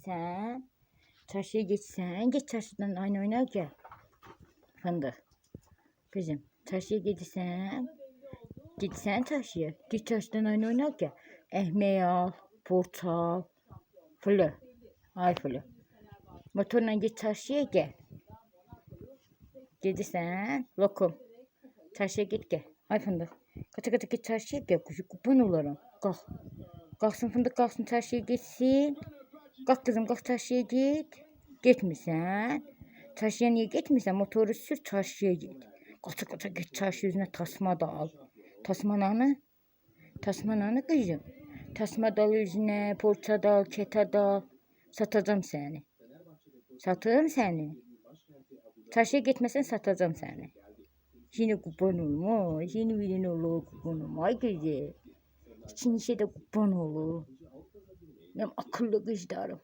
gitsen. Çarşıya gitsen. Git çarşıdan aynı oynar gel. Fındık. Kızım çarşıya gitsen. Gitsen çarşıya. Git çarşıdan aynı oynar gel. Ekmeği al. Portakal. Fılı. Ay fılı. Motorla git çarşıya gel. Gidirsen lokum. Çarşıya git gel. Ay fındık. Kata kata git çarşıya gel. Kuzu kupon olurum. Kalk. Kalksın fındık kalksın çarşıya gitsin. Kalk kızım kalk çarşıya git. Gitmişsen. Çarşıya niye gitmişsen motoru sür çarşıya git. Kata kata git çarşı yüzüne tasma da al. Tasmananı. Tasmananı kızım. Tasma da al yüzüne. Porça da al. Keta da al. Satacağım seni. Satırım seni. Çarşıya gitmesen satacağım seni. Yine kupon olmuş. Yeni birine olur kupon olmuş. Ay güzel. İkinci şeyde kupon olur. Benim akıllı kızlarım.